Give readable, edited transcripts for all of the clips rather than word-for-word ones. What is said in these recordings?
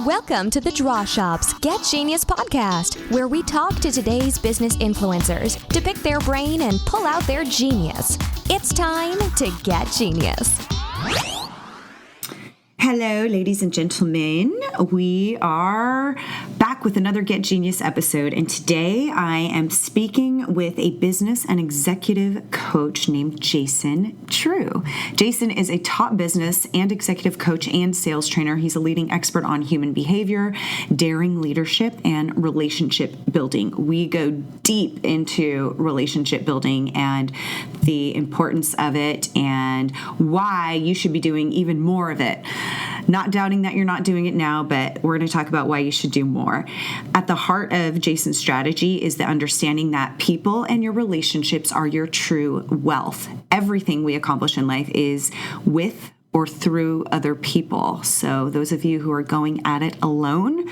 Welcome to the Draw Shop's Get Genius podcast, where we talk to today's business influencers to pick their brain and pull out their genius. It's time to get genius. Hello, ladies and gentlemen. We are back with another Get Genius episode, and today I am speaking with a business and executive coach named Jason Treu. Jason is a top business and executive coach and sales trainer. He's a leading expert on human behavior, daring leadership, and relationship building. We go deep into relationship building and the importance of it and why you should be doing even more of it. Not doubting that you're not doing it now, but we're going to talk about why you should do more. At the heart of Jason's strategy is the understanding that people and your relationships are your true wealth. Everything we accomplish in life is with or through other people. So those of you who are going at it alone,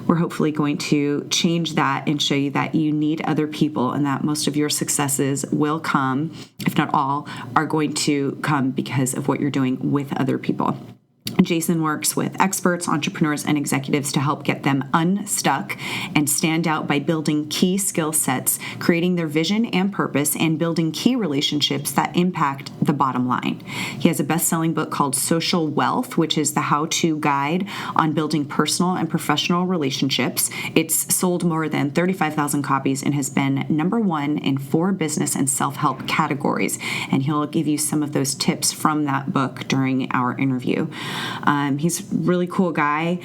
we're hopefully going to change that and show you that you need other people and that most of your successes will come, if not all, are going to come because of what you're doing with other people. Jason works with experts, entrepreneurs, and executives to help get them unstuck and stand out by building key skill sets, creating their vision and purpose, and building key relationships that impact the bottom line. He has a best-selling book called Social Wealth, which is the how-to guide on building personal and professional relationships. It's sold more than 35,000 copies and has been number one in 4 business and self-help categories. And he'll give you some of those tips from that book during our interview. He's a really cool guy.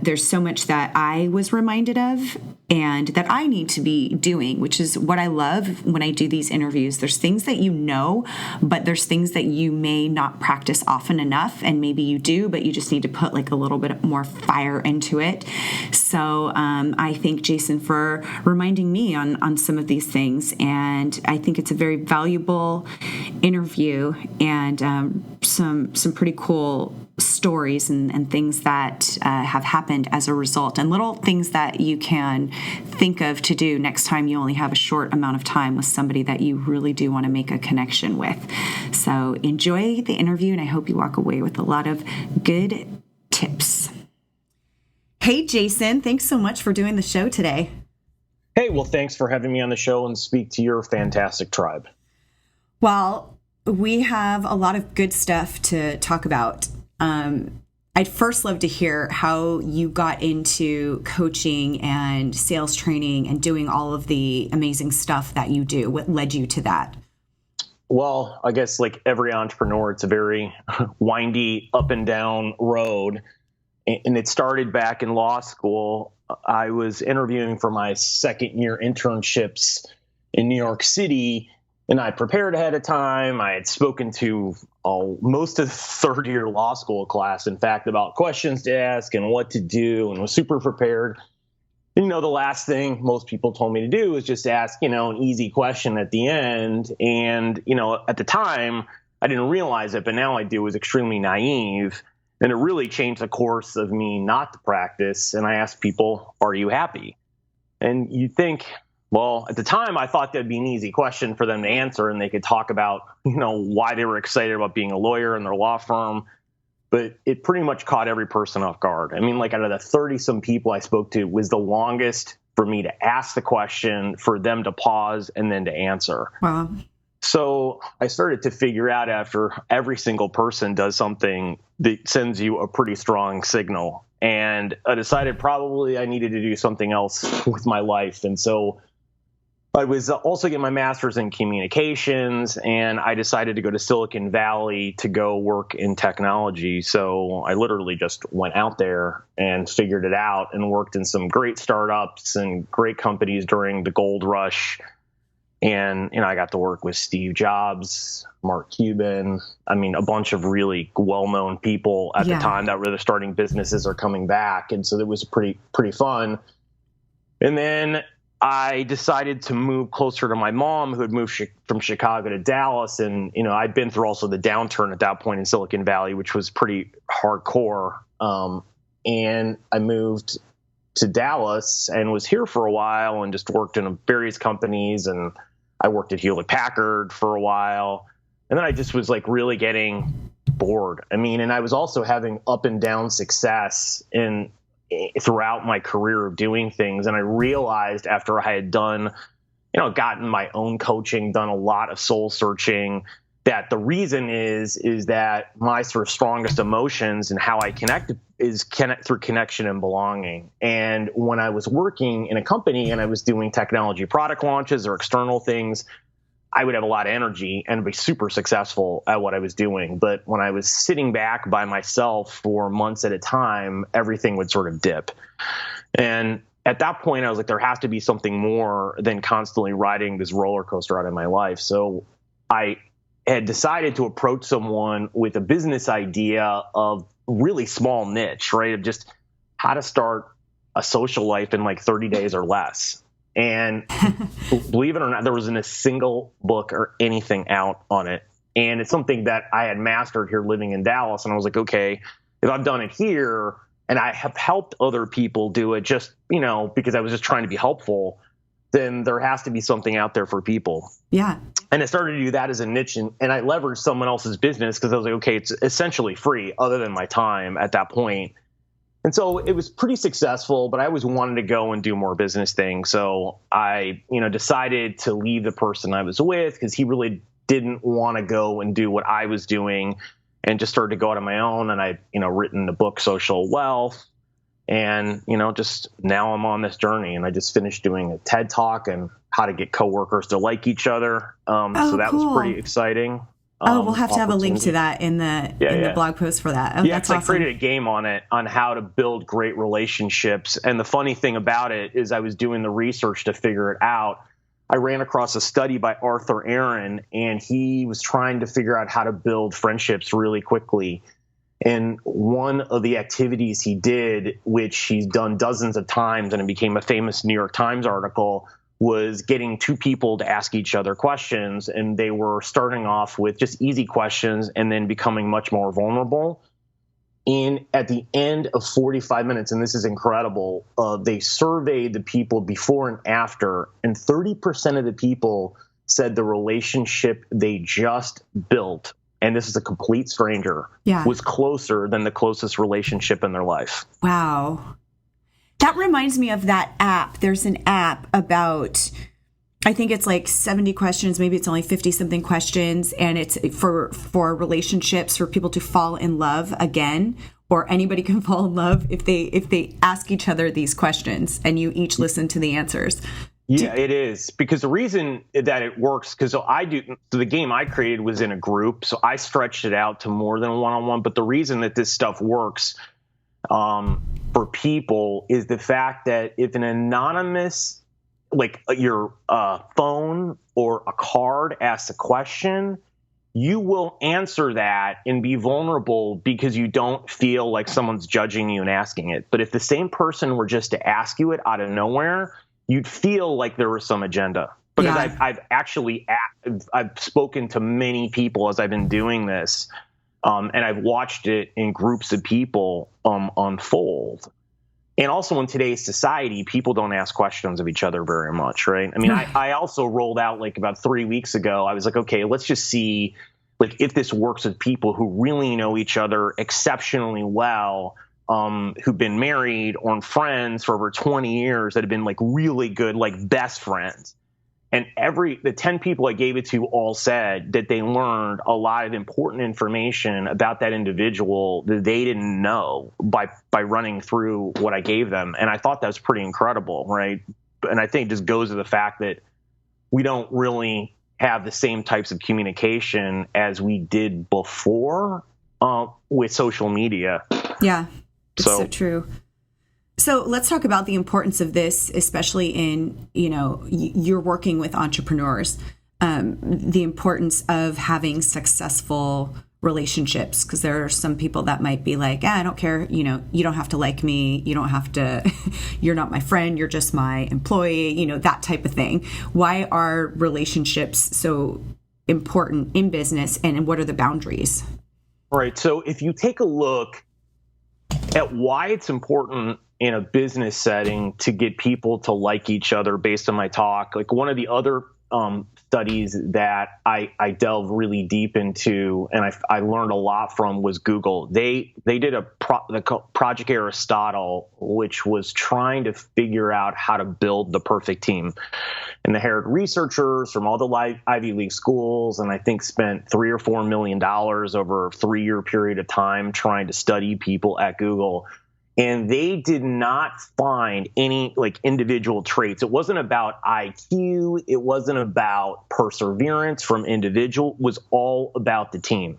There's so much that I was reminded of and that I need to be doing, which is what I love when I do these interviews. There's things that you know, but there's things that you may not practice often enough, and maybe you do, but you just need to put like a little bit more fire into it. So I thank Jason for reminding me on some of these things, and I think it's a very valuable interview and some pretty cool stories and things that have happened as a result, and little things that you can think of to do next time you only have a short amount of time with somebody that you really do want to make a connection with. So enjoy the interview, and I hope you walk away with a lot of good tips. Hey, Jason, thanks so much for doing the show today. Hey, well, thanks for having me on the show and speak to your fantastic tribe. Well, we have a lot of good stuff to talk about. I'd first love to hear how you got into coaching and sales training and doing all of the amazing stuff that you do. What led you to that? Well, I guess like every entrepreneur, it's a very windy up and down road. And it started back in law school. I was interviewing for my second year internships in New York City, and I prepared ahead of time. I had spoken to most of the third year law school class, in fact, about questions to ask and what to do, and was super prepared. The last thing most people told me to do was just ask, an easy question at the end. And, at the time, I didn't realize it, but now I do. Was extremely naive. And it really changed the course of me not to practice. And I asked people, are you happy? And you think, well, at the time, I thought that'd be an easy question for them to answer, and they could talk about, why they were excited about being a lawyer in their law firm. But it pretty much caught every person off guard. I mean, like out of the 30-some people I spoke to, it was the longest for me to ask the question, for them to pause, and then to answer. Wow. So I started to figure out after every single person does something that sends you a pretty strong signal. And I decided probably I needed to do something else with my life. And so I was also getting my master's in communications, and I decided to go to Silicon Valley to go work in technology. So I literally just went out there and figured it out and worked in some great startups and great companies during the gold rush. And I got to work with Steve Jobs, Mark Cuban, a bunch of really well-known people at the time that were starting businesses or coming back. And so it was pretty fun. And then I decided to move closer to my mom, who had moved from Chicago to Dallas. And, I'd been through also the downturn at that point in Silicon Valley, which was pretty hardcore. And I moved to Dallas and was here for a while and just worked in various companies. And I worked at Hewlett Packard for a while. And then I just was like really getting bored. I mean, and I was also having up and down success throughout my career of doing things. And I realized after I had done, gotten my own coaching, done a lot of soul searching, that the reason is that my sort of strongest emotions and how I connect is through connection and belonging. And when I was working in a company and I was doing technology product launches or external things, I would have a lot of energy and be super successful at what I was doing. But when I was sitting back by myself for months at a time, everything would sort of dip. And at that point, I was like, there has to be something more than constantly riding this roller coaster out in my life. So I had decided to approach someone with a business idea of really small niche, right? Of just how to start a social life in like 30 days or less. And believe it or not, there wasn't a single book or anything out on it. And it's something that I had mastered here living in Dallas. And I was like, okay, if I've done it here and I have helped other people do it just, because I was just trying to be helpful, then there has to be something out there for people. Yeah. And I started to do that as a niche, and I leveraged someone else's business because I was like, okay, it's essentially free other than my time at that point. And so it was pretty successful, but I always wanted to go and do more business things. So I, decided to leave the person I was with because he really didn't want to go and do what I was doing, and just started to go out on my own. And I, written the book Social Wealth. And, just now I'm on this journey, and I just finished doing a TED Talk and how to get coworkers to like each other. So that cool. was pretty exciting. We'll have to have a link to that in the blog post for that. That's awesome. I created a game on it on how to build great relationships. And the funny thing about it is I was doing the research to figure it out. I ran across a study by Arthur Aaron, and he was trying to figure out how to build friendships really quickly. And one of the activities he did, which he's done dozens of times, and it became a famous New York Times article, was getting two people to ask each other questions. And they were starting off with just easy questions and then becoming much more vulnerable. And at the end of 45 minutes, and this is incredible, they surveyed the people before and after, and 30% of the people said the relationship they just built, and this is a complete stranger, was closer than the closest relationship in their life. Wow. That reminds me of that app. There's an app about, I think it's like 70 questions, maybe it's only 50 something questions. And it's for relationships, for people to fall in love again, or anybody can fall in love if they ask each other these questions and you each listen to the answers. Yeah, it is, because the reason that it works, so the game I created was in a group, so I stretched it out to more than a one-on-one. But the reason that this stuff works for people is the fact that if an anonymous, like your phone or a card asks a question, you will answer that and be vulnerable because you don't feel like someone's judging you and asking it. But if the same person were just to ask you it out of nowhere, you'd feel like there was some agenda. Because I've spoken to many people as I've been doing this, and I've watched it in groups of people unfold. And also in today's society, people don't ask questions of each other very much, right? I mean, I also rolled out like about 3 weeks ago. I was like, okay, let's just see like if this works with people who really know each other exceptionally well, who've been married or friends for over 20 years that have been like really good, like best friends. And the 10 people I gave it to all said that they learned a lot of important information about that individual that they didn't know by running through what I gave them. And I thought that was pretty incredible, right? And I think it just goes to the fact that we don't really have the same types of communication as we did before with social media. Yeah, it's so true. So let's talk about the importance of this, especially in, you're working with entrepreneurs, the importance of having successful relationships, because there are some people that might be like, I don't care, you don't have to like me, you don't have to, you're not my friend, you're just my employee, that type of thing. Why are relationships so important in business, and what are the boundaries? All right. So if you take a look at why it's important in a business setting to get people to like each other based on my talk, like one of the other studies that I delved really deep into, and I learned a lot from, was Google. They did Project Aristotle, which was trying to figure out how to build the perfect team. And they hired researchers from all the Ivy League schools, and I think spent $3 or $4 million over a 3-year period of time trying to study people at Google. And they did not find any individual traits. It wasn't about IQ. It wasn't about perseverance from individual. It was all about the team.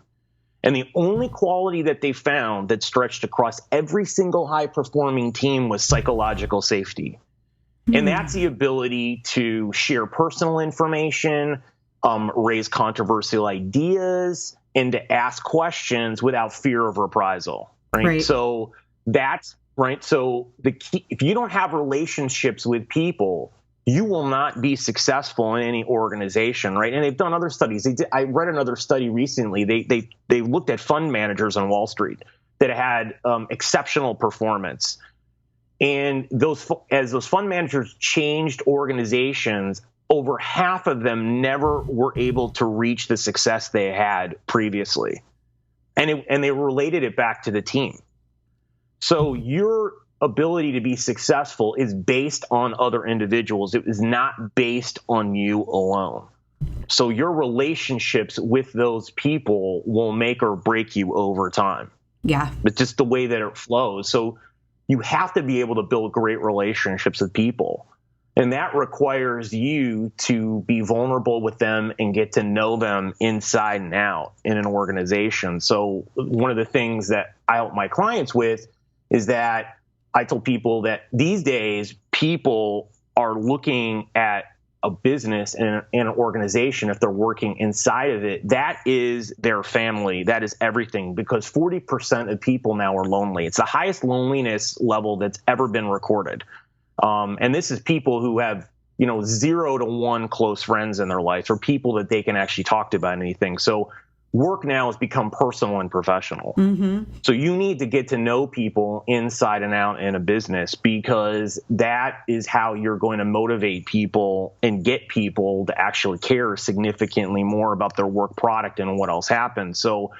And the only quality that they found that stretched across every single high-performing team was psychological safety. And that's the ability to share personal information, raise controversial ideas, and to ask questions without fear of reprisal. Right. So that's right. So the key, if you don't have relationships with people, you will not be successful in any organization. Right. And they've done other studies. I read another study recently. They looked at fund managers on Wall Street that had exceptional performance. And as those fund managers changed organizations, over half of them never were able to reach the success they had previously. And they related it back to the team. So your ability to be successful is based on other individuals. It is not based on you alone. So your relationships with those people will make or break you over time. Yeah. But just the way that it flows. So you have to be able to build great relationships with people. And that requires you to be vulnerable with them and get to know them inside and out in an organization. So one of the things that I help my clients with is that I tell people that these days people are looking at a business and an organization, if they're working inside of it, that is their family. That is everything, because 40% of people now are lonely. It's the highest loneliness level that's ever been recorded. And this is people who have, 0 to 1 close friends in their life, or people that they can actually talk to about anything. So work now has become personal and professional. Mm-hmm. So you need to get to know people inside and out in a business, because that is how you're going to motivate people and get people to actually care significantly more about their work product and what else happens. So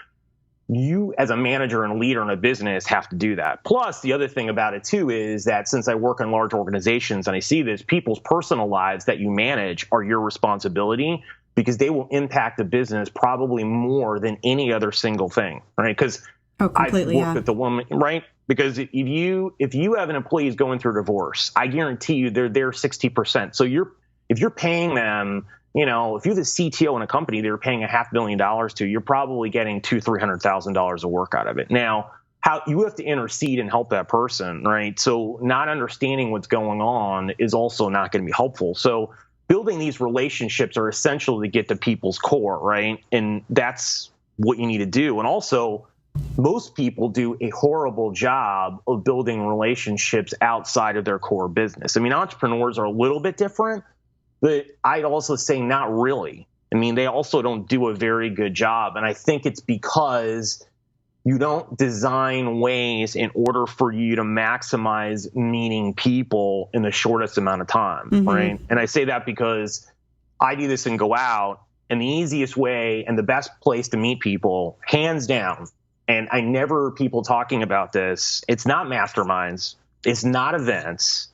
you, as a manager and leader in a business, have to do that. Plus, the other thing about it, too, is that since I work in large organizations and I see this, people's personal lives that you manage are your responsibility, because they will impact the business probably more than any other single thing, right? Because I've worked with the woman, right? Because if you have an employee who's going through a divorce, I guarantee you they're there 60%. So if you're paying them, if you're the CTO in a company they're paying $500 million to, you're probably getting $200,000-$300,000 of work out of it. Now, how you have to intercede and help that person, right? So not understanding what's going on is also not going to be helpful. So building these relationships are essential to get to people's core, right? And that's what you need to do. And also, most people do a horrible job of building relationships outside of their core business. I mean, entrepreneurs are a little bit different, but I'd also say not really. I mean, they also don't do a very good job. And I think it's because you don't design ways in order for you to maximize meeting people in the shortest amount of time, right? And I say that because I do this and go out, and the easiest way and the best place to meet people, hands down, and I never hear people talking about this, it's not masterminds, it's not events,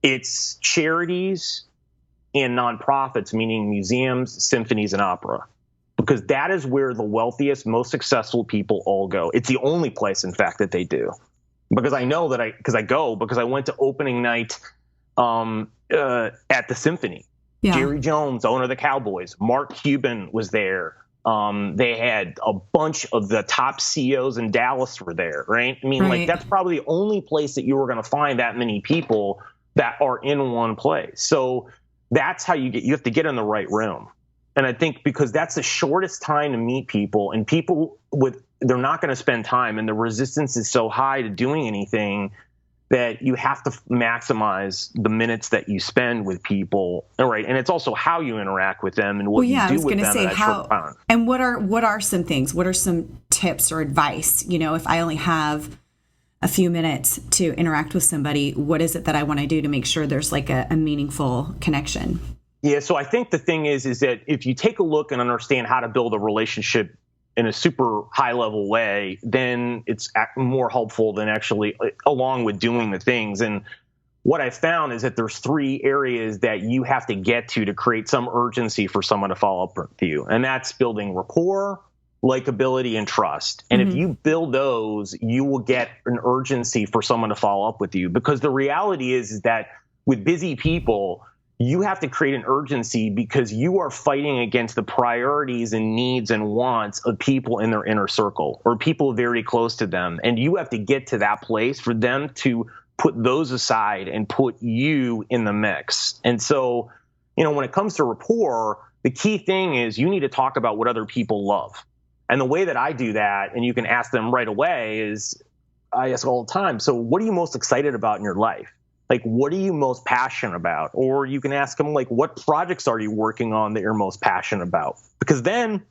it's charities and nonprofits, meaning museums, symphonies, and opera. Because that is where the wealthiest, most successful people all go. It's the only place, in fact, that they do. Because I know that because I went to opening night at the Symphony. Yeah. Jerry Jones, owner of the Cowboys, Mark Cuban was there. They had a bunch of the top CEOs in Dallas were there, right? I mean, that's probably the only place that you were going to find that many people that are in one place. So that's how you have to get in the right room. And I think because that's the shortest time to meet people, and people they're not going to spend time, and the resistance is so high to doing anything that you have to maximize the minutes that you spend with people. All right. And it's also how you interact with them and what you do with them. I was going to say how, and what are some things, what are some tips or advice? If I only have a few minutes to interact with somebody, what is it that I want to do to make sure there's like a meaningful connection? Yeah, so I think the thing is that if you take a look and understand how to build a relationship in a super high level way, then it's more helpful than actually along with doing the things. And what I found is that there's 3 areas that you have to get to create some urgency for someone to follow up with you. And that's building rapport, likability, and trust. And if you build those, you will get an urgency for someone to follow up with you. Because the reality is that with busy people, you have to create an urgency because you are fighting against the priorities and needs and wants of people in their inner circle or people very close to them. And you have to get to that place for them to put those aside and put you in the mix. And so, when it comes to rapport, the key thing is you need to talk about what other people love. And the way that I do that, and you can ask them right away, is I ask all the time, so what are you most excited about in your life? Like, what are you most passionate about? Or you can ask them, like, what projects are you working on that you're most passionate about? Because then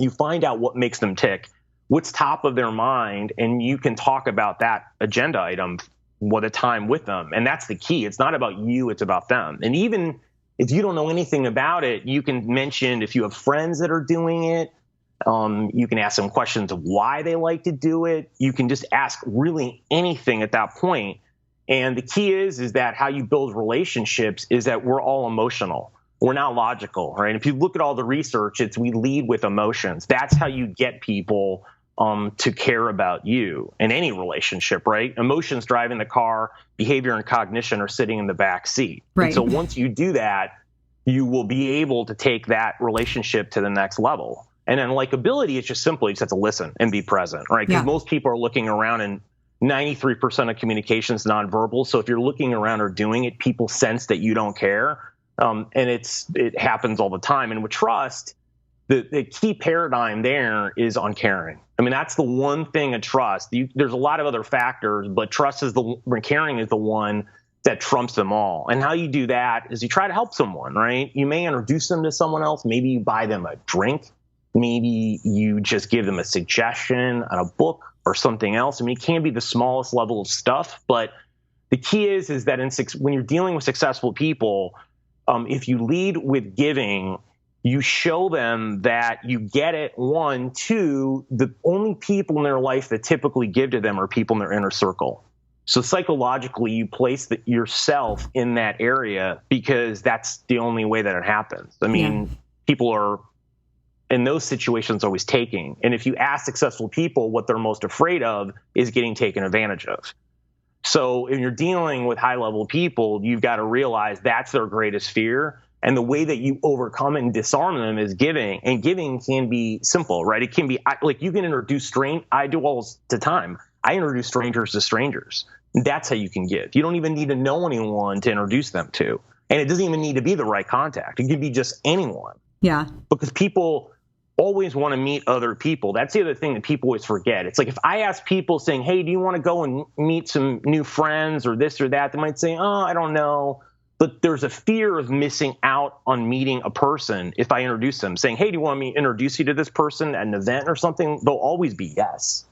you find out what makes them tick, what's top of their mind, and you can talk about that agenda item at a time with them. And that's the key. It's not about you, it's about them. And even if you don't know anything about it, you can mention if you have friends that are doing it. You can ask them questions of why they like to do it. You can just ask really anything at that point. And the key is that how you build relationships is that we're all emotional. We're not logical, right? If you look at all the research, we lead with emotions. That's how you get people to care about you in any relationship, right? Emotions driving the car, behavior and cognition are sitting in the back seat. Right. And so once you do that, you will be able to take that relationship to the next level. And then likability is just simply just have to listen and be present, right? Because most people are looking around and 93% of communication is nonverbal. So if you're looking around or doing it, people sense that you don't care. And it happens all the time. And with trust, the key paradigm there is on caring. I mean, that's the one thing of trust. There's a lot of other factors, but trust caring is the one that trumps them all. And how you do that is you try to help someone, right? You may introduce them to someone else. Maybe you buy them a drink. Maybe you just give them a suggestion on a book or something else. I mean, it can be the smallest level of stuff, but the key is that when you're dealing with successful people, if you lead with giving, you show them that you get it. 1, 2, the only people in their life that typically give to them are people in their inner circle. So psychologically, you place yourself in that area because that's the only way that it happens. I mean, people are in those situations always taking. And if you ask successful people what they're most afraid of is getting taken advantage of. So if you're dealing with high-level people, you've got to realize that's their greatest fear. And the way that you overcome and disarm them is giving. And giving can be simple, right? It can be like you can introduce I do all the time. I introduce strangers to strangers. That's how you can give. You don't even need to know anyone to introduce them to. And it doesn't even need to be the right contact. It can be just anyone. Yeah. Because people always want to meet other people. That's the other thing that people always forget. It's like if I ask people saying, hey, do you want to go and meet some new friends or this or that? They might say, oh, I don't know. But there's a fear of missing out on meeting a person if I introduce them, saying, hey, do you want me to introduce you to this person at an event or something? They'll always be yes,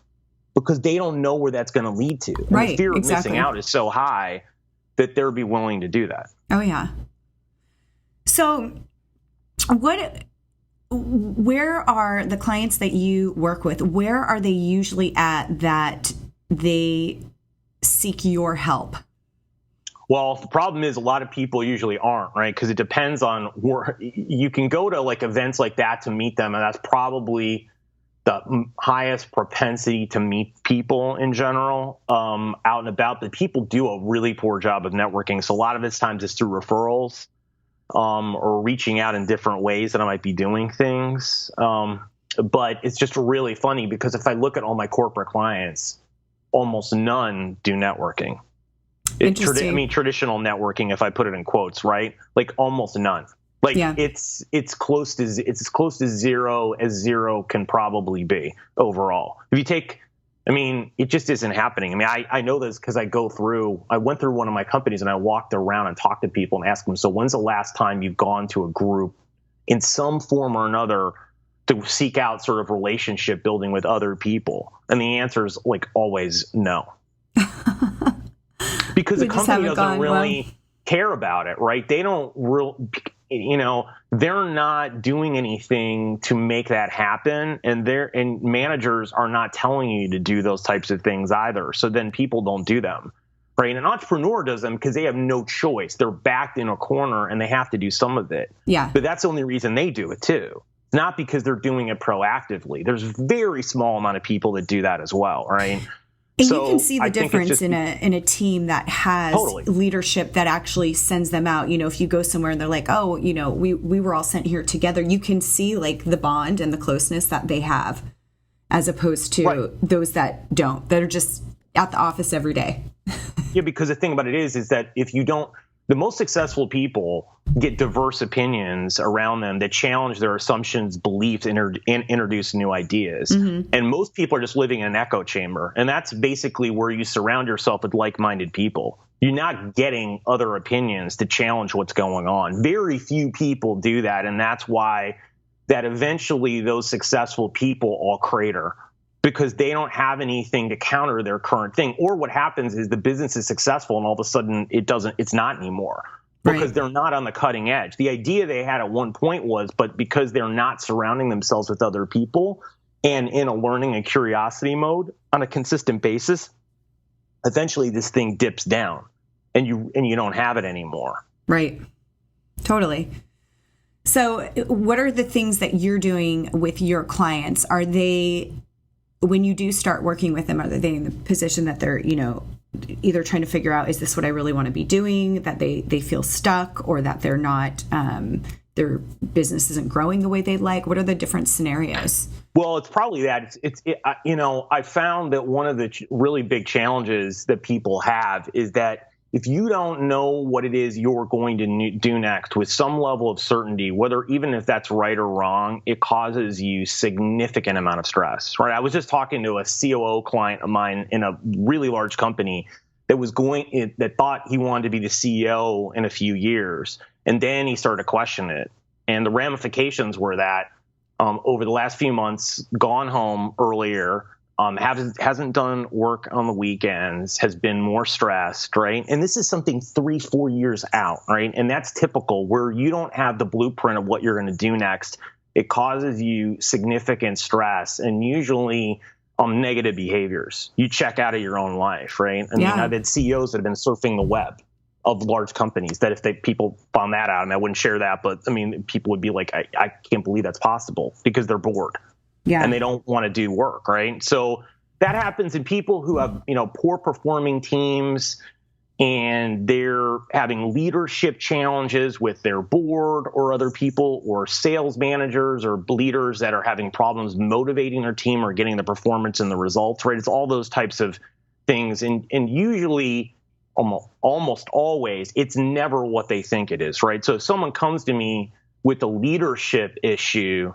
because they don't know where that's going to lead to. And right, the fear of exactly. missing out is so high that they'll be willing to do that. Oh, yeah. So where are the clients that you work with, where are they usually at that they seek your help? Well, the problem is a lot of people usually aren't, right? Because it depends on where you can go to like events like that to meet them. And that's probably the highest propensity to meet people in general out and about. But people do a really poor job of networking. So a lot of it's times it's through referrals or reaching out in different ways that I might be doing things. But it's just really funny because if I look at all my corporate clients, almost none do networking. Traditional networking, if I put it in quotes, right? Like almost none. Like it's as close to zero as zero can probably be overall. If you take, it just isn't happening. I know this because I went through one of my companies and I walked around and talked to people and asked them, so when's the last time you've gone to a group in some form or another to seek out sort of relationship building with other people? And the answer is like always no. Because the company doesn't really care about it, right? They don't they're not doing anything to make that happen. And managers are not telling you to do those types of things either. So then people don't do them. Right. And an entrepreneur does them because they have no choice. They're backed in a corner and they have to do some of it. Yeah. But that's the only reason they do it, too. Not because they're doing it proactively. There's a very small amount of people that do that as well. Right. And so you can see the difference in a team that has totally leadership that actually sends them out. If you go somewhere and they're like, oh, we were all sent here together, you can see like the bond and the closeness that they have, as opposed to those that don't, that are just at the office every day. Yeah, because the thing about it is that if you don't, the most successful people get diverse opinions around them that challenge their assumptions, beliefs, and introduce new ideas. Mm-hmm. And most people are just living in an echo chamber. And that's basically where you surround yourself with like-minded people. You're not getting other opinions to challenge what's going on. Very few people do that. And that's why that eventually those successful people all crater, because they don't have anything to counter their current thing. Or what happens is the business is successful and all of a sudden it's not anymore, because they're not on the cutting edge. The idea they had at one point was, but because they're not surrounding themselves with other people and in a learning and curiosity mode on a consistent basis, eventually this thing dips down and you don't have it anymore. Right. Totally. So what are the things that you're doing with your clients? Are they, when you do start working with them, are they in the position that they're, either trying to figure out, is this what I really want to be doing, that they feel stuck, or that they're not, their business isn't growing the way they'd like? What are the different scenarios? Well, it's probably that. I found that one of the really big challenges that people have is that if you don't know what it is you're going to do next with some level of certainty, whether even if that's right or wrong, it causes you significant amount of stress, right? I was just talking to a COO client of mine in a really large company that thought he wanted to be the CEO in a few years. And then he started to question it. And the ramifications were that over the last few months, gone home earlier, hasn't done work on the weekends, has been more stressed, right? And this is something 3-4 years out, right? And that's typical, where you don't have the blueprint of what you're going to do next. It causes you significant stress and usually negative behaviors. You check out of your own life, right? I mean, I've had CEOs that have been surfing the web of large companies that if people found that out, and I wouldn't share that, but I mean, people would be like, I can't believe that's possible, because they're bored. Yeah. And they don't want to do work, right? So that happens in people who have, poor performing teams, and they're having leadership challenges with their board or other people, or sales managers or leaders that are having problems motivating their team or getting the performance and the results, right? It's all those types of things. And usually, almost always, it's never what they think it is, right? So if someone comes to me with a leadership issue,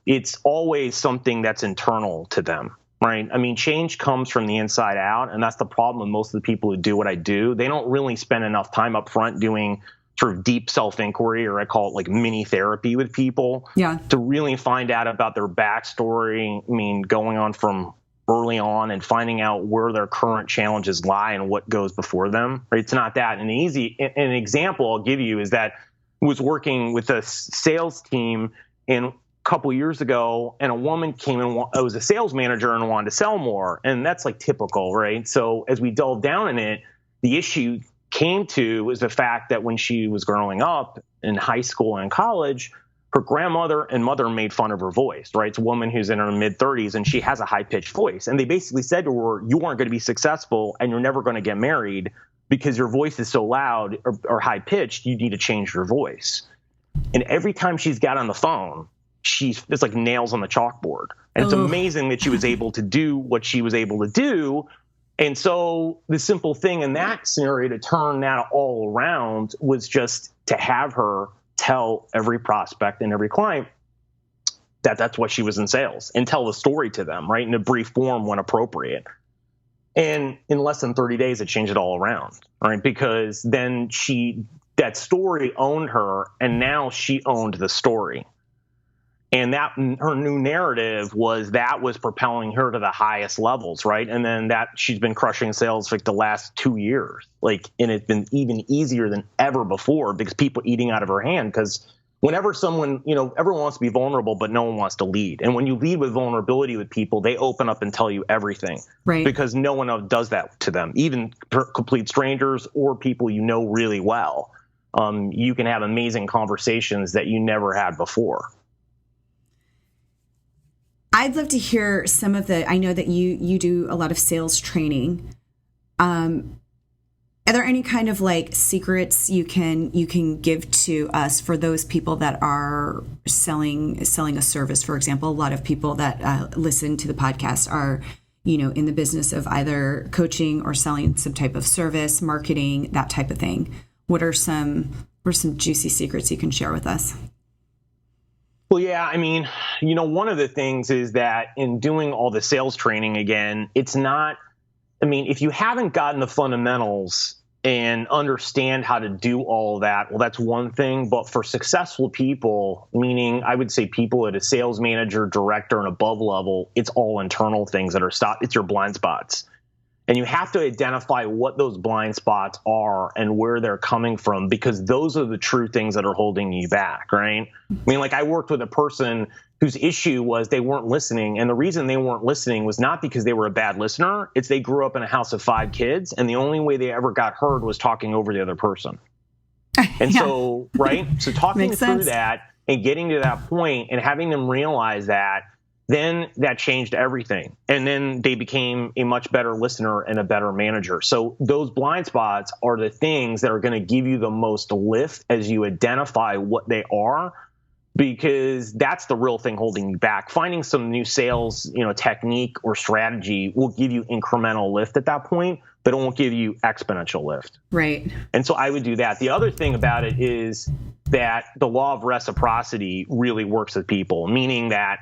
it's always something that's internal to them, right? I mean, change comes from the inside out, and that's the problem with most of the people who do what I do. They don't really spend enough time up front doing sort of deep self-inquiry, or I call it like mini therapy with people, to really find out about their backstory. I mean, going on from early on and finding out where their current challenges lie and what goes before them, right? It's not that. And an example I'll give you is that I was working with a sales team a couple years ago, and a woman came in, I was a sales manager and wanted to sell more. And that's like typical, right? So as we delved down in it, the issue came to was the fact that when she was growing up in high school and college, her grandmother and mother made fun of her voice, right? It's a woman who's in her mid-30s, and she has a high-pitched voice. And they basically said to her, you aren't going to be successful and you're never going to get married because your voice is so loud or high-pitched, you need to change your voice. And every time she's got on the phone, it's like nails on the chalkboard. And it's amazing that she was able to do what she was able to do. And so the simple thing in that scenario to turn that all around was just to have her tell every prospect and every client that that's what she was in sales, and tell the story to them, right, in a brief form when appropriate. And in less than 30 days, it changed it all around, right? Because then that story owned her, and now she owned the story. And that her new narrative was propelling her to the highest levels, right? And then that she's been crushing sales for like the last 2 years, and it's been even easier than ever before because people are eating out of her hand. Because whenever someone, everyone wants to be vulnerable, but no one wants to lead. And when you lead with vulnerability with people, they open up and tell you everything, right? Because no one else does that to them, even complete strangers or people you know really well. You can have amazing conversations that you never had before. I'd love to hear some of I know that you do a lot of sales training. Are there any kind of like secrets you can give to us for those people that are selling a service? For example, a lot of people that listen to the podcast are, in the business of either coaching or selling some type of service, marketing, that type of thing. What are some juicy secrets you can share with us? Well, yeah, I mean, one of the things is that in doing all the sales training, again, it's not, if you haven't gotten the fundamentals and understand how to do all of that, well, that's one thing. But for successful people, meaning I would say people at a sales manager, director, and above level, it's all internal things that are it's your blind spots. And you have to identify what those blind spots are and where they're coming from, because those are the true things that are holding you back, right? I worked with a person whose issue was they weren't listening. And the reason they weren't listening was not because they were a bad listener. It's they grew up in a house of 5 kids, and the only way they ever got heard was talking over the other person. And yeah. So, right? So talking through that and getting to that point and having them realize that, then that changed everything. And then they became a much better listener and a better manager. So those blind spots are the things that are going to give you the most lift as you identify what they are, because that's the real thing holding you back. Finding some new sales, technique or strategy will give you incremental lift at that point, but it won't give you exponential lift. Right. And so I would do that. The other thing about it is that the law of reciprocity really works with people, meaning that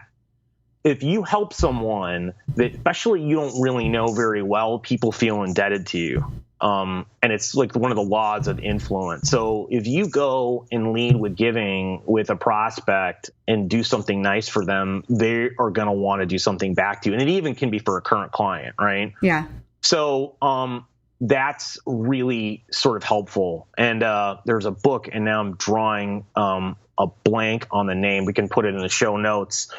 if you help someone that especially you don't really know very well, people feel indebted to you. And it's like one of the laws of influence. So if you go and lead with giving with a prospect and do something nice for them, they are going to want to do something back to you. And it even can be for a current client, right? Yeah. So that's really sort of helpful. And there's a book, and now I'm drawing a blank on the name. We can put it in the show notes.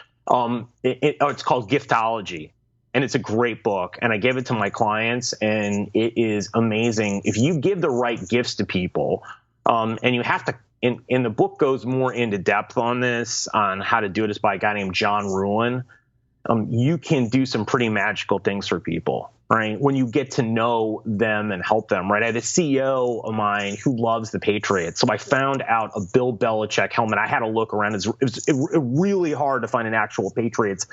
It's called Giftology, and it's a great book. And I give it to my clients, and it is amazing. If you give the right gifts to people, and you have to, and the book goes more into depth on this, on how to do it. It's by a guy named John Ruhlin. You can do some pretty magical things for people, right? When you get to know them and help them, right? I had a CEO of mine who loves the Patriots. So I found out a Bill Belichick helmet. I had to look around. It was really hard to find an actual Patriots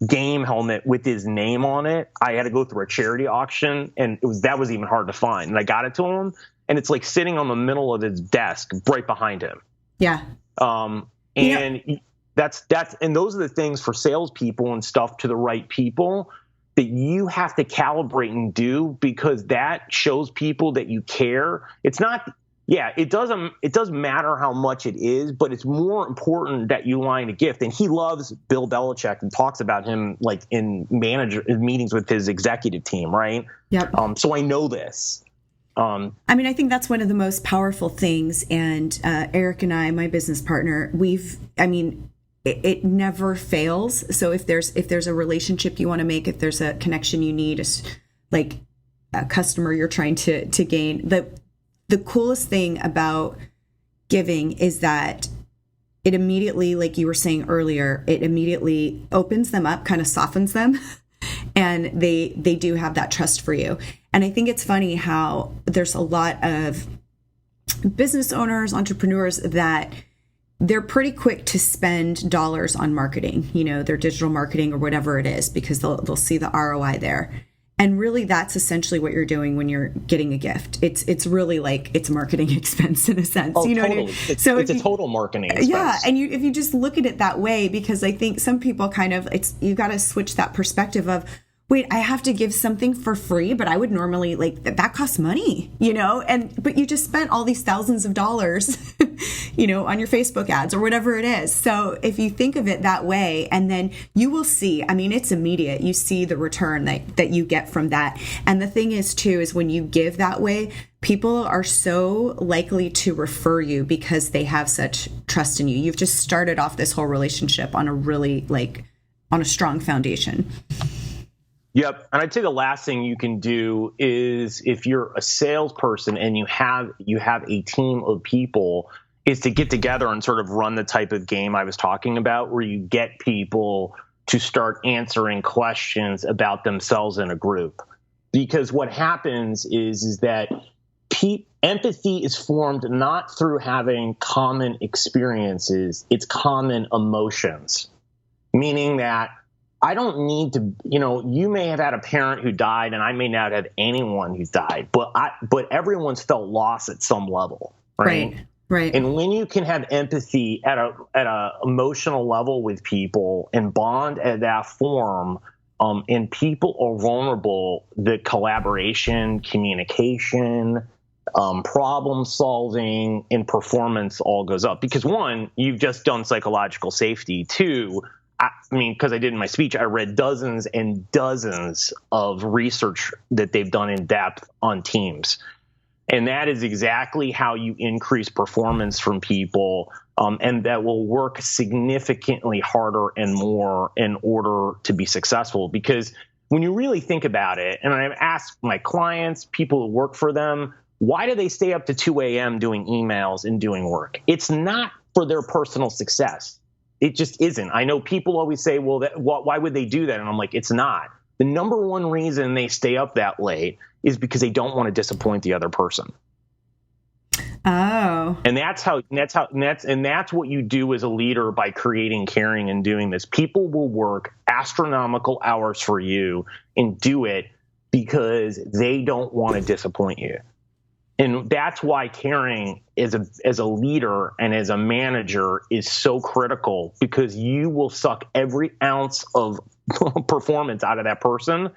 game helmet with his name on it. I had to go through a charity auction, and that was even hard to find. And I got it to him, and it's like sitting on the middle of his desk right behind him. Yeah. And those are the things for salespeople and stuff to the right people that you have to calibrate and do, because that shows people that you care. It's not, it doesn't matter how much it is, but it's more important that you line a gift. And he loves Bill Belichick and talks about him like in meetings with his executive team, right? Yep. So I know this. I think that's one of the most powerful things. And Eric and I, my business partner, it never fails. So if there's a relationship you want to make, if there's a connection you need, like a customer you're trying to gain, the coolest thing about giving is that it immediately, like you were saying earlier, it immediately opens them up, kind of softens them, and they do have that trust for you. And I think it's funny how there's a lot of business owners, entrepreneurs that they're pretty quick to spend dollars on marketing, their digital marketing or whatever it is, because they'll see the ROI there. And really, that's essentially what you're doing when you're getting a gift. It's really like it's marketing expense in a sense. Oh, you know totally. What I mean? It's a total marketing expense. Yeah, and if you just look at it that way, because I think some people you got to switch that perspective of, wait, I have to give something for free, but I would normally that costs money, but you just spent all these thousands of dollars, on your Facebook ads or whatever it is. So if you think of it that way, and then you will see, it's immediate. You see the return that you get from that. And the thing is too, is when you give that way, people are so likely to refer you because they have such trust in you. You've just started off this whole relationship on a really on a strong foundation. Yep. And I'd say the last thing you can do is, if you're a salesperson and you have a team of people, is to get together and sort of run the type of game I was talking about, where you get people to start answering questions about themselves in a group. Because what happens is that empathy is formed not through having common experiences, it's common emotions. Meaning that I don't need to, you may have had a parent who died and I may not have anyone who's died, but everyone's felt loss at some level, right? Right. And when you can have empathy at a emotional level with people and bond at that form, and people are vulnerable, the collaboration, communication, problem solving, and performance all goes up. Because one, you've just done psychological safety. Two, because I did in my speech, I read dozens and dozens of research that they've done in depth on teams. And that is exactly how you increase performance from people, and that will work significantly harder and more in order to be successful. Because when you really think about it, and I've asked my clients, people who work for them, why do they stay up to 2 a.m. doing emails and doing work? It's not for their personal success. It just isn't. I know people always say, well, why would they do that? And I'm like, it's not. The number one reason they stay up that late is because they don't want to disappoint the other person. Oh. And that's what you do as a leader by creating caring and doing this. People will work astronomical hours for you and do it because they don't want to disappoint you. And that's why caring as a leader and as a manager is so critical, because you will suck every ounce of performance out of that person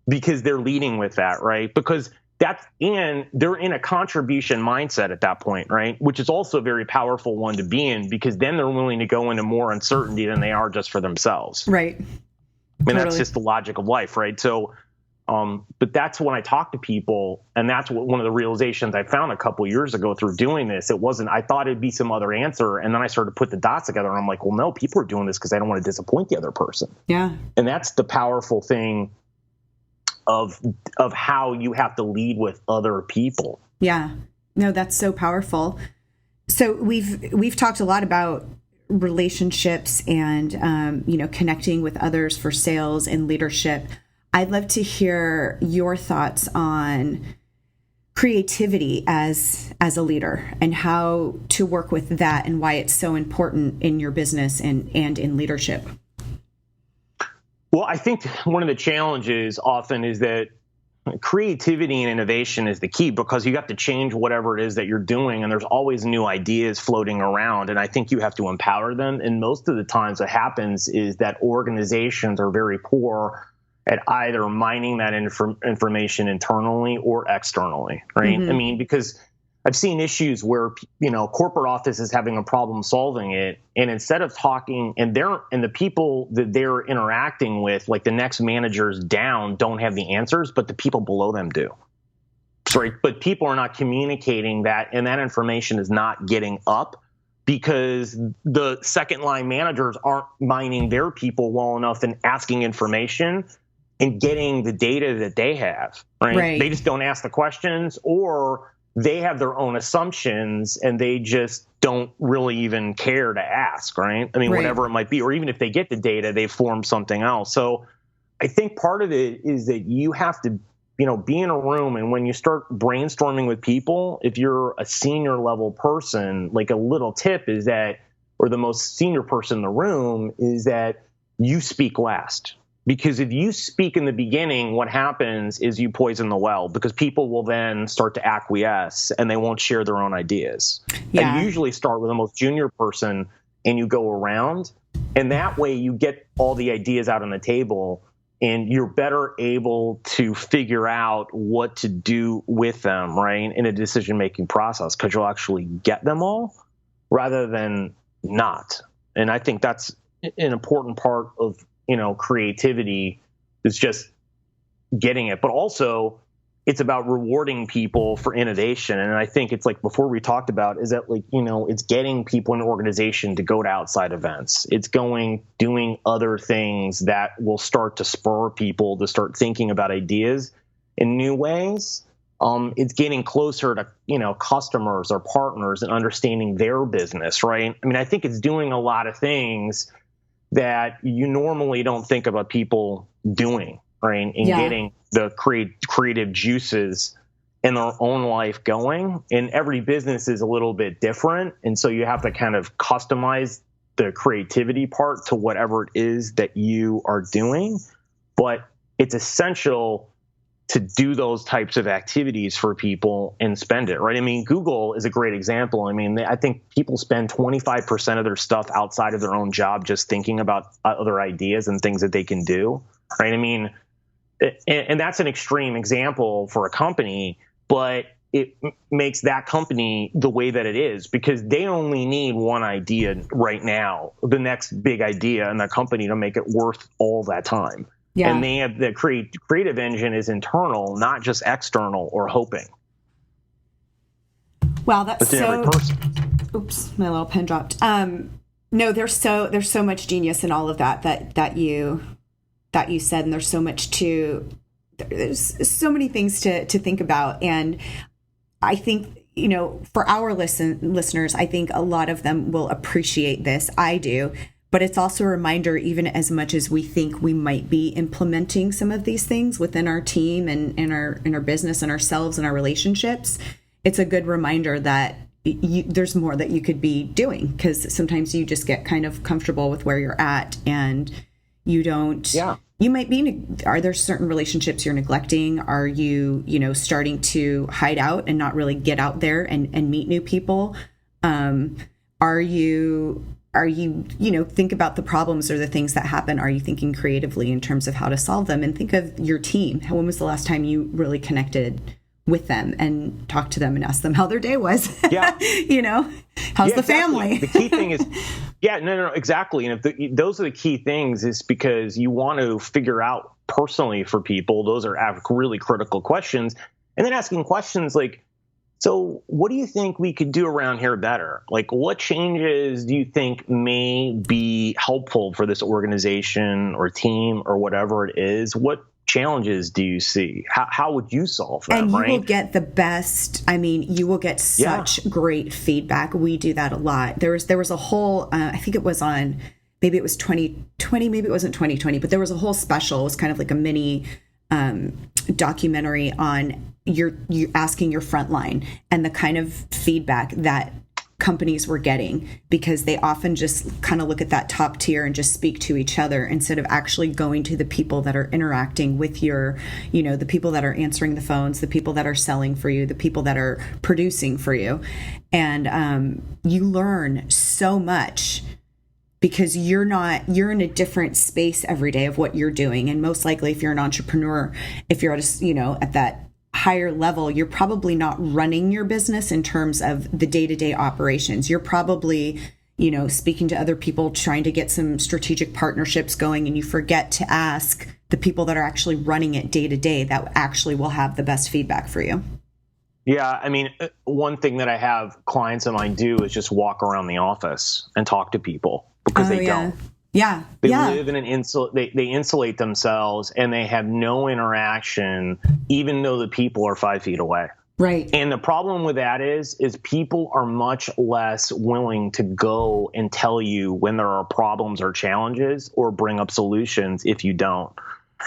because they're leading with that, right? Because they're in a contribution mindset at that point, right? Which is also a very powerful one to be in, because then they're willing to go into more uncertainty than they are just for themselves. Right. And that's just the logic of life, right? So, but that's when I talk to people, and that's one of the realizations I found a couple of years ago through doing this. I thought it'd be some other answer, and then I started to put the dots together, and I'm like, well, no, people are doing this because they don't want to disappoint the other person. Yeah. And that's the powerful thing of how you have to lead with other people. Yeah. No, that's so powerful. So we've talked a lot about relationships and connecting with others for sales and leadership. I'd love to hear your thoughts on creativity as a leader and how to work with that and why it's so important in your business and in leadership. Well, I think one of the challenges often is that creativity and innovation is the key, because you have to change whatever it is that you're doing, and there's always new ideas floating around, and I think you have to empower them. And most of the times what happens is that organizations are very poor at either mining that information internally or externally, right? Mm-hmm. Because I've seen issues where, corporate office is having a problem solving it, and instead of talking, and the people that they're interacting with, like the next managers down, don't have the answers, but the people below them do. Sorry, but people are not communicating that, and that information is not getting up because the second line managers aren't mining their people well enough and asking information and getting the data that they have, right? They just don't ask the questions, or they have their own assumptions and they just don't really even care to ask, right? Whatever it might be, or even if they get the data, they form something else. So I think part of it is that you have to, be in a room, and when you start brainstorming with people, if you're a senior level person, like a little tip is that, or the most senior person in the room, is that you speak last. Because if you speak in the beginning, what happens is you poison the well, because people will then start to acquiesce and they won't share their own ideas. Yeah. And you usually start with the most junior person and you go around, and that way you get all the ideas out on the table. and you're better able to figure out what to do with them, right, in a decision-making process, because you'll actually get them all rather than not. And I think that's an important part of, creativity, is just getting it. But also, it's about rewarding people for innovation. And I think it's like, before we talked about, is that it's getting people in an organization to go to outside events. It's doing other things that will start to spur people to start thinking about ideas in new ways. It's getting closer to, customers or partners and understanding their business, right? I mean, I think it's doing a lot of things that you normally don't think about people doing, right? And getting the creative juices in their own life going. And every business is a little bit different. And so you have to kind of customize the creativity part to whatever it is that you are doing. But it's essential to do those types of activities for people and spend it, right? I mean, Google is a great example. I mean, I think people spend 25% of their stuff outside of their own job just thinking about other ideas and things that they can do, right? I mean, and that's an extreme example for a company, but it makes that company the way that it is because they only need one idea right now, the next big idea in that company, to make it worth all that time. Yeah. And they have the creative engine is internal, not just external or hoping. Wow, that's so. Oops, my little pen dropped. No, there's so much genius in all of that you said, and there's so many things to think about. And I think, for our listeners, I think a lot of them will appreciate this. I do. But it's also a reminder, even as much as we think we might be implementing some of these things within our team and in our business and ourselves and our relationships, it's a good reminder that there's more that you could be doing, because sometimes you just get kind of comfortable with where you're at and you don't. Yeah. You might be. Are there certain relationships you're neglecting? Are you, starting to hide out and not really get out there and meet new people? Are you, think about the problems or the things that happen. Are you thinking creatively in terms of how to solve them? And think of your team. When was the last time you really connected with them and talked to them and asked them how their day was? Yeah. How's the family? The key thing is, no, exactly. And if those are the key things, is because you want to figure out personally for people, those are really critical questions. And then asking questions like, so what do you think we could do around here better? Like, what changes do you think may be helpful for this organization or team or whatever it is? What challenges do you see? How would you solve them? And you will get the best. I mean, you will get such great feedback. We do that a lot. There was a whole, I think it was on, maybe it was 2020, maybe it wasn't 2020, but there was a whole special. It was kind of like a mini documentary on you asking your frontline and the kind of feedback that companies were getting, because they often just kind of look at that top tier and just speak to each other instead of actually going to the people that are interacting with your, the people that are answering the phones, the people that are selling for you, the people that are producing for you. And you learn so much, because you're in a different space every day of what you're doing. And most likely, if you're an entrepreneur, if you're at at that higher level, you're probably not running your business in terms of the day-to-day operations. You're probably, speaking to other people, trying to get some strategic partnerships going, and you forget to ask the people that are actually running it day to day that actually will have the best feedback for you. Yeah, I mean, one thing that I have clients of mine do is just walk around the office and talk to people, because they don't. Yeah. They live in they insulate themselves, and they have no interaction, even though the people are 5 feet away. Right. And the problem with that is people are much less willing to go and tell you when there are problems or challenges or bring up solutions if you don't.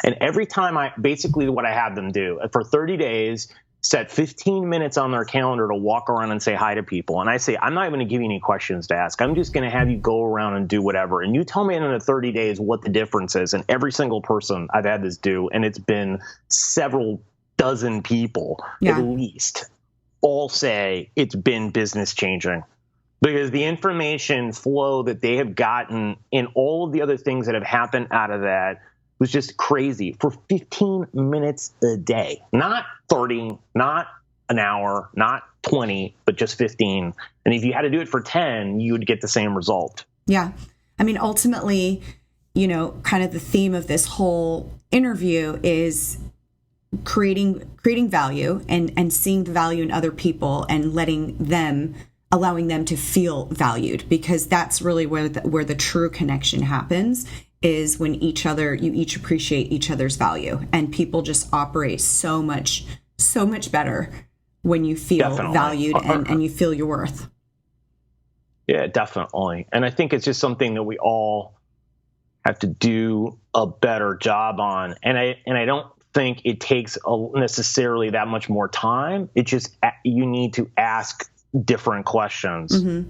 And every time what I have them do for 30 days, set 15 minutes on their calendar to walk around and say hi to people. And I say, I'm not even going to give you any questions to ask. I'm just going to have you go around and do whatever. And you tell me in the 30 days what the difference is. And every single person I've had this do, and it's been several dozen people at least, all say it's been business changing. Because the information flow that they have gotten and all of the other things that have happened out of that, was just crazy for 15 minutes a day, not 30, not an hour, not 20, but just 15. And if you had to do it for 10, you would get the same result. Yeah. I mean, ultimately, kind of the theme of this whole interview is creating value and seeing the value in other people and allowing them to feel valued, because that's really where the true connection happens, is when you each appreciate each other's value, and people just operate so much better when you feel Definitely. valued and you feel your worth. Yeah, definitely. And I think it's just something that we all have to do a better job on. And I don't think it takes necessarily that much more time. It's just you need to ask different questions. Mm-hmm.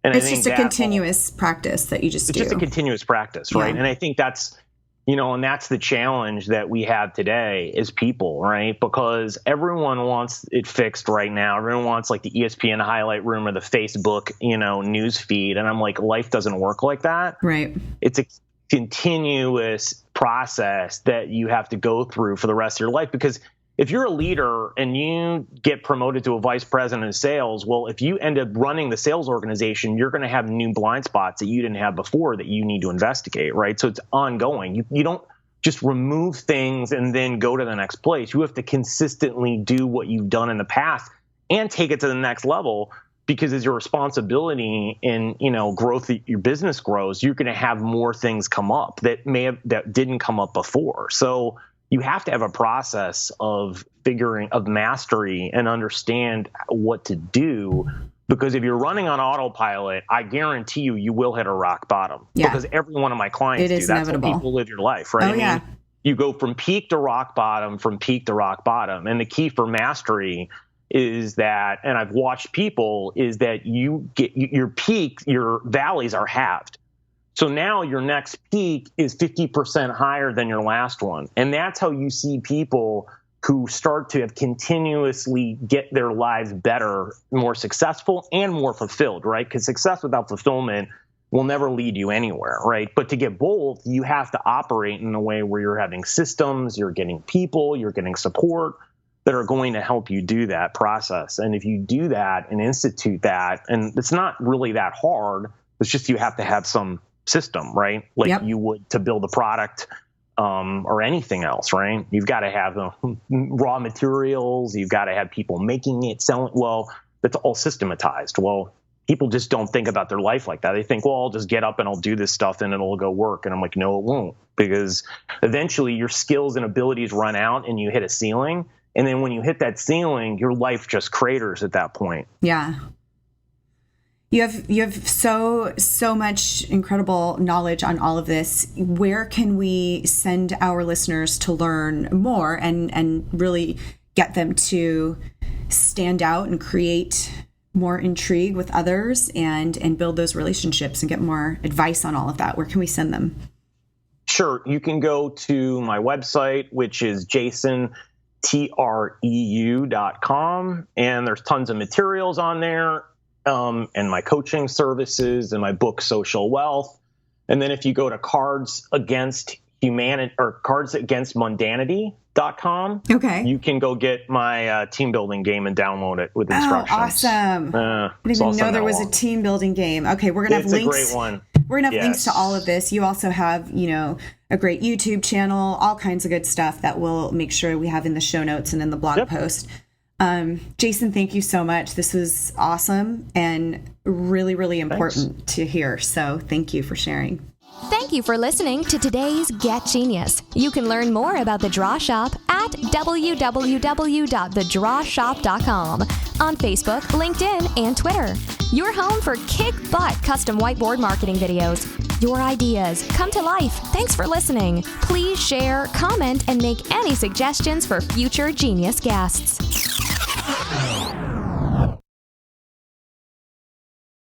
And it's just a continuous practice that you just do. It's just a continuous practice, right? Yeah. And I think that's, and that's the challenge that we have today as people, right? Because everyone wants it fixed right now. Everyone wants like the ESPN highlight room or the Facebook, news feed. And I'm like, life doesn't work like that. Right. It's a continuous process that you have to go through for the rest of your life. Because if you're a leader and you get promoted to a vice president of sales, well, if you end up running the sales organization, you're going to have new blind spots that you didn't have before that you need to investigate, right? So it's ongoing. You don't just remove things and then go to the next place. You have to consistently do what you've done in the past and take it to the next level, because as your responsibility and, growth, your business grows, you're going to have more things come up that didn't come up before. So you have to have a process of mastery and understand what to do, because if you're running on autopilot, I guarantee you will hit a rock bottom. Yeah. Because every one of my clients do. That's inevitable. how people live your life, right? Oh, You go from peak to rock bottom, And the key for mastery is that, and I've watched people, is that you get your peak, your valleys are halved. So now your next peak is 50% higher than your last one. And that's how you see people who start to have continuously get their lives better, more successful and more fulfilled, right? Because success without fulfillment will never lead you anywhere, right? But to get both, you have to operate in a way where you're having systems, you're getting people, you're getting support that are going to help you do that process. And if you do that and institute that, and it's not really that hard, it's just you have to have some system, right? Like you would to build a product or anything else, right? You've got to have the raw materials. You've got to have people making it, selling. Well, that's all systematized. Well, people just don't think about their life like that. They think, well, I'll just get up and I'll do this stuff and it'll go work. And I'm like, no, it won't, because eventually your skills and abilities run out and you hit a ceiling. And then when you hit that ceiling, your life just craters at that point. Yeah. You have so much incredible knowledge on all of this. Where can we send our listeners to learn more and really get them to stand out and create more intrigue with others and build those relationships and get more advice on all of that? Where can we send them? Sure. You can go to my website, which is jasontreu.com, and there's tons of materials on there. And my coaching services and my book, Social Wealth. And then if you go to cardsagainstmundanity.com, okay, you can go get my team building game and download it with instructions. Oh, awesome. I didn't even know there was a team building game. Okay, we're going to have links. It's a great one. We're going to have links to all of this. You also have, a great YouTube channel, all kinds of good stuff that we'll make sure we have in the show notes and in the blog post. Jason, thank you so much. This was awesome and really, really important to hear. So thank you for sharing. Thank you for listening to today's Get Genius. You can learn more about The Draw Shop at www.thedrawshop.com on Facebook, LinkedIn, and Twitter. Your home for kick-butt custom whiteboard marketing videos. Your ideas come to life. Thanks for listening. Please share, comment, and make any suggestions for future Genius guests.